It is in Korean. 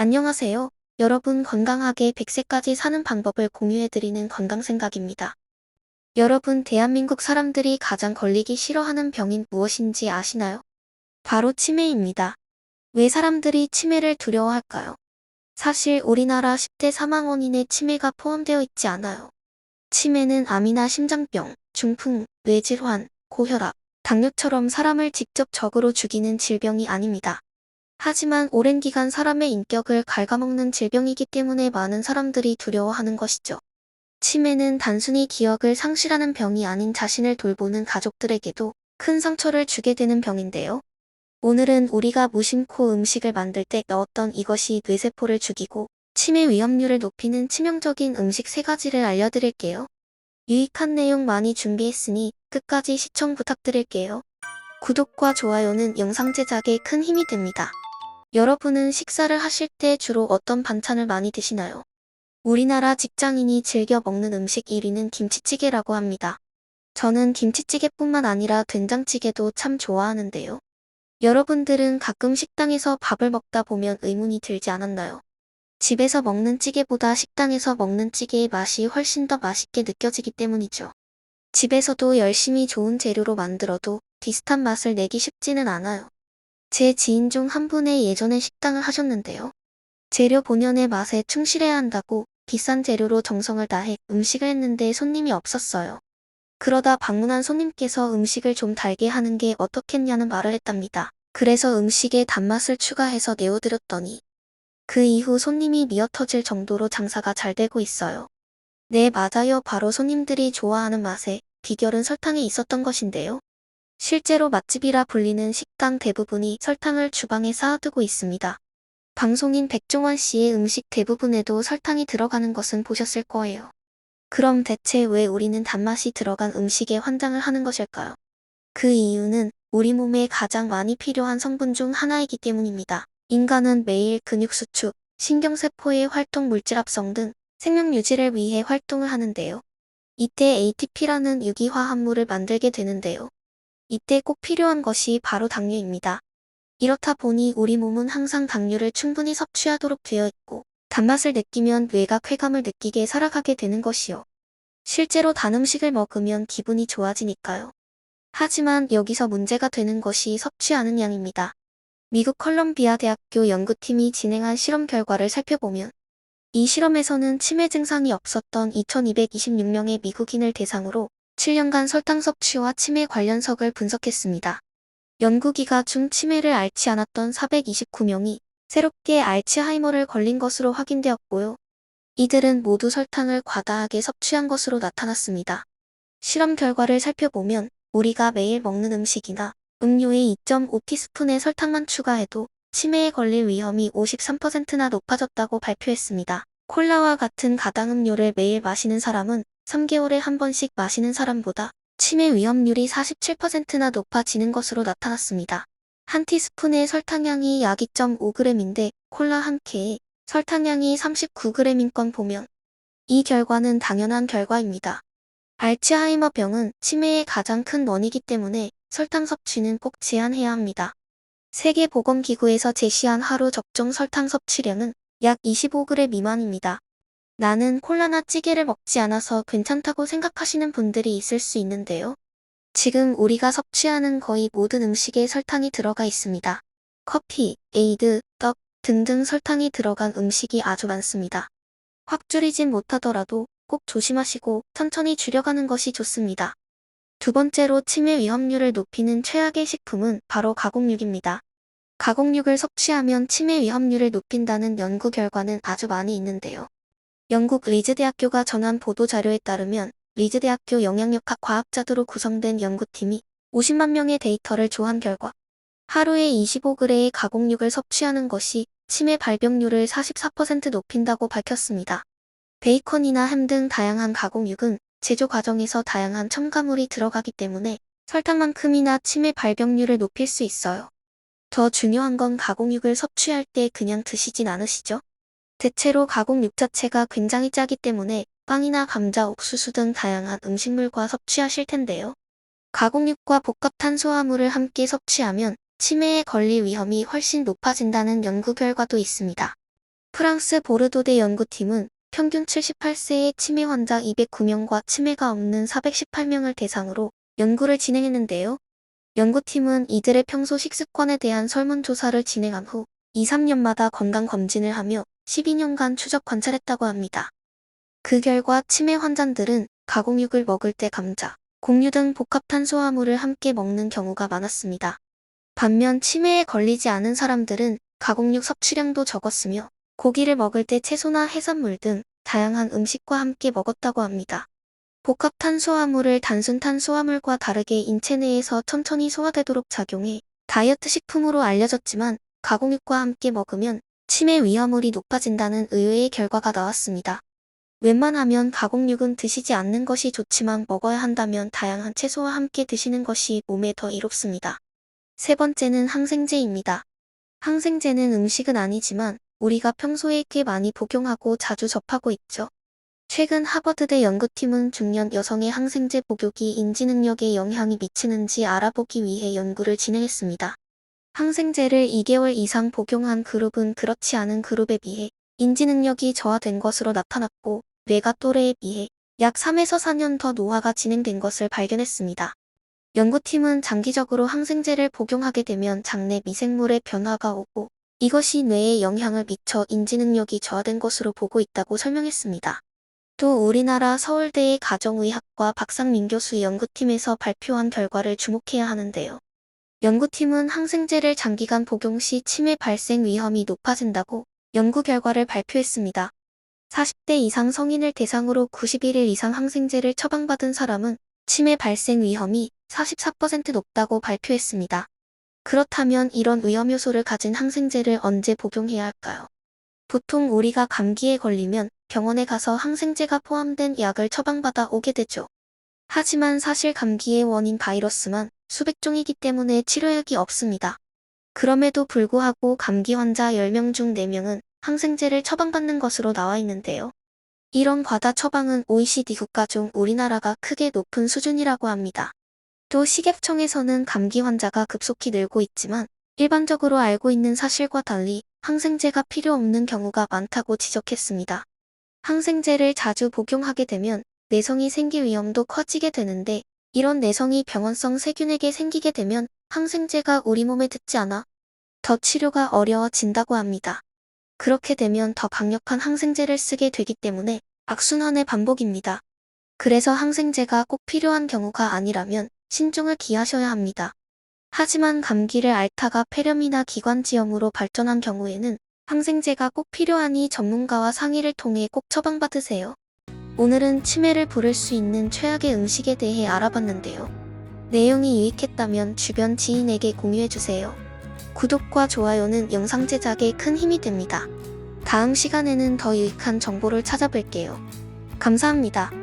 안녕하세요. 여러분 건강하게 100세까지 사는 방법을 공유해드리는 건강생각입니다. 여러분 대한민국 사람들이 가장 걸리기 싫어하는 병인 무엇인지 아시나요? 바로 치매입니다. 왜 사람들이 치매를 두려워할까요? 사실 우리나라 10대 사망 원인에 치매가 포함되어 있지 않아요. 치매는 암이나 심장병, 중풍, 뇌질환, 고혈압, 당뇨처럼 사람을 직접적으로 죽이는 질병이 아닙니다. 하지만 오랜 기간 사람의 인격을 갉아먹는 질병이기 때문에 많은 사람들이 두려워하는 것이죠. 치매는 단순히 기억을 상실하는 병이 아닌 자신을 돌보는 가족들에게도 큰 상처를 주게 되는 병인데요. 오늘은 우리가 무심코 음식을 만들 때 넣었던 이것이 뇌세포를 죽이고 치매 위험률을 높이는 치명적인 음식 3가지를 알려드릴게요. 유익한 내용 많이 준비했으니 끝까지 시청 부탁드릴게요. 구독과 좋아요는 영상 제작에 큰 힘이 됩니다. 여러분은 식사를 하실 때 주로 어떤 반찬을 많이 드시나요? 우리나라 직장인이 즐겨 먹는 음식 1위는 김치찌개라고 합니다. 저는 김치찌개뿐만 아니라 된장찌개도 참 좋아하는데요. 여러분들은 가끔 식당에서 밥을 먹다 보면 의문이 들지 않았나요? 집에서 먹는 찌개보다 식당에서 먹는 찌개의 맛이 훨씬 더 맛있게 느껴지기 때문이죠. 집에서도 열심히 좋은 재료로 만들어도 비슷한 맛을 내기 쉽지는 않아요. 제 지인 중 한 분의 예전에 식당을 하셨는데요. 재료 본연의 맛에 충실해야 한다고 비싼 재료로 정성을 다해 음식을 했는데 손님이 없었어요. 그러다 방문한 손님께서 음식을 좀 달게 하는 게 어떻겠냐는 말을 했답니다. 그래서 음식에 단맛을 추가해서 내어드렸더니 그 이후 손님이 미어터질 정도로 장사가 잘 되고 있어요. 네, 맞아요. 바로 손님들이 좋아하는 맛에 비결은 설탕에 있었던 것인데요. 실제로 맛집이라 불리는 식당 대부분이 설탕을 주방에 쌓아두고 있습니다. 방송인 백종원 씨의 음식 대부분에도 설탕이 들어가는 것은 보셨을 거예요. 그럼 대체 왜 우리는 단맛이 들어간 음식에 환장을 하는 것일까요? 그 이유는 우리 몸에 가장 많이 필요한 성분 중 하나이기 때문입니다. 인간은 매일 근육 수축, 신경세포의 활동 물질 합성 등 생명 유지를 위해 활동을 하는데요. 이때 ATP라는 유기화합물을 만들게 되는데요. 이때 꼭 필요한 것이 바로 당류입니다. 이렇다 보니 우리 몸은 항상 당류를 충분히 섭취하도록 되어 있고 단맛을 느끼면 뇌가 쾌감을 느끼게 살아가게 되는 것이요. 실제로 단 음식을 먹으면 기분이 좋아지니까요. 하지만 여기서 문제가 되는 것이 섭취하는 양입니다. 미국 컬럼비아 대학교 연구팀이 진행한 실험 결과를 살펴보면 이 실험에서는 치매 증상이 없었던 2226명의 미국인을 대상으로 7년간 설탕 섭취와 치매 관련석을 분석했습니다. 연구기가 중 치매를 앓지 않았던 429명이 새롭게 알츠하이머를 걸린 것으로 확인되었고요. 이들은 모두 설탕을 과다하게 섭취한 것으로 나타났습니다. 실험 결과를 살펴보면 우리가 매일 먹는 음식이나 음료에 2.5티스푼의 설탕만 추가해도 치매에 걸릴 위험이 53%나 높아졌다고 발표했습니다. 콜라와 같은 가당음료를 매일 마시는 사람은 3개월에 한 번씩 마시는 사람보다 치매 위험률이 47%나 높아지는 것으로 나타났습니다. 한 티스푼의 설탕량이 약 2.5g인데 콜라 한 캔에 설탕량이 39g인 건 보면 이 결과는 당연한 결과입니다. 알츠하이머병은 치매의 가장 큰 원인이기 때문에 설탕 섭취는 꼭 제한해야 합니다. 세계보건기구에서 제시한 하루 적정 설탕 섭취량은 약 25g 미만입니다. 나는 콜라나 찌개를 먹지 않아서 괜찮다고 생각하시는 분들이 있을 수 있는데요. 지금 우리가 섭취하는 거의 모든 음식에 설탕이 들어가 있습니다. 커피, 에이드, 떡 등등 설탕이 들어간 음식이 아주 많습니다. 확 줄이진 못하더라도 꼭 조심하시고 천천히 줄여가는 것이 좋습니다. 두 번째로 치매 위험률을 높이는 최악의 식품은 바로 가공육입니다. 가공육을 섭취하면 치매 위험률을 높인다는 연구 결과는 아주 많이 있는데요. 영국 리즈대학교가 전한 보도자료에 따르면 리즈대학교 영양역학 과학자들로 구성된 연구팀이 50만 명의 데이터를 조한 결과 하루에 25g의 가공육을 섭취하는 것이 치매 발병률을 44% 높인다고 밝혔습니다. 베이컨이나 햄 등 다양한 가공육은 제조 과정에서 다양한 첨가물이 들어가기 때문에 설탕만큼이나 치매 발병률을 높일 수 있어요. 더 중요한 건 가공육을 섭취할 때 그냥 드시진 않으시죠? 대체로 가공육 자체가 굉장히 짜기 때문에 빵이나 감자, 옥수수 등 다양한 음식물과 섭취하실 텐데요. 가공육과 복합 탄수화물을 함께 섭취하면 치매에 걸릴 위험이 훨씬 높아진다는 연구 결과도 있습니다. 프랑스 보르도대 연구팀은 평균 78세의 치매 환자 209명과 치매가 없는 418명을 대상으로 연구를 진행했는데요. 연구팀은 이들의 평소 식습관에 대한 설문조사를 진행한 후 2, 3년마다 건강검진을 하며 12년간 추적 관찰했다고 합니다. 그 결과 치매 환자들은 가공육을 먹을 때 감자, 곡류 등 복합탄수화물을 함께 먹는 경우가 많았습니다. 반면 치매에 걸리지 않은 사람들은 가공육 섭취량도 적었으며 고기를 먹을 때 채소나 해산물 등 다양한 음식과 함께 먹었다고 합니다. 복합탄수화물을 단순 탄수화물과 다르게 인체 내에서 천천히 소화되도록 작용해 다이어트 식품으로 알려졌지만 가공육과 함께 먹으면 치매 위험물이 높아진다는 의외의 결과가 나왔습니다. 웬만하면 가공육은 드시지 않는 것이 좋지만 먹어야 한다면 다양한 채소와 함께 드시는 것이 몸에 더 이롭습니다. 세 번째는 항생제입니다. 항생제는 음식은 아니지만 우리가 평소에 꽤 많이 복용하고 자주 접하고 있죠. 최근 하버드대 연구팀은 중년 여성의 항생제 복용이 인지 능력에 영향이 미치는지 알아보기 위해 연구를 진행했습니다. 항생제를 2개월 이상 복용한 그룹은 그렇지 않은 그룹에 비해 인지 능력이 저하된 것으로 나타났고 뇌가 또래에 비해 약 3에서 4년 더 노화가 진행된 것을 발견했습니다. 연구팀은 장기적으로 항생제를 복용하게 되면 장내 미생물의 변화가 오고 이것이 뇌에 영향을 미쳐 인지 능력이 저하된 것으로 보고 있다고 설명했습니다. 또 우리나라 서울대의 가정의학과 박상민 교수 연구팀에서 발표한 결과를 주목해야 하는데요. 연구팀은 항생제를 장기간 복용 시 치매 발생 위험이 높아진다고 연구 결과를 발표했습니다. 40대 이상 성인을 대상으로 91일 이상 항생제를 처방받은 사람은 치매 발생 위험이 44% 높다고 발표했습니다. 그렇다면 이런 위험 요소를 가진 항생제를 언제 복용해야 할까요? 보통 우리가 감기에 걸리면 병원에 가서 항생제가 포함된 약을 처방받아 오게 되죠. 하지만 사실 감기의 원인 바이러스만 수백 종이기 때문에 치료약이 없습니다. 그럼에도 불구하고 감기 환자 10명 중 4명은 항생제를 처방받는 것으로 나와 있는데요. 이런 과다 처방은 OECD 국가 중 우리나라가 크게 높은 수준이라고 합니다. 또 식약청에서는 감기 환자가 급속히 늘고 있지만 일반적으로 알고 있는 사실과 달리 항생제가 필요 없는 경우가 많다고 지적했습니다. 항생제를 자주 복용하게 되면 내성이 생길 위험도 커지게 되는데 이런 내성이 병원성 세균에게 생기게 되면 항생제가 우리 몸에 듣지 않아 더 치료가 어려워진다고 합니다. 그렇게 되면 더 강력한 항생제를 쓰게 되기 때문에 악순환의 반복입니다. 그래서 항생제가 꼭 필요한 경우가 아니라면 신중을 기하셔야 합니다. 하지만 감기를 앓다가 폐렴이나 기관지염으로 발전한 경우에는 항생제가 꼭 필요하니 전문가와 상의를 통해 꼭 처방받으세요. 오늘은 치매를 부를 수 있는 최악의 음식에 대해 알아봤는데요. 내용이 유익했다면 주변 지인에게 공유해주세요. 구독과 좋아요는 영상 제작에 큰 힘이 됩니다. 다음 시간에는 더 유익한 정보를 찾아뵐게요. 감사합니다.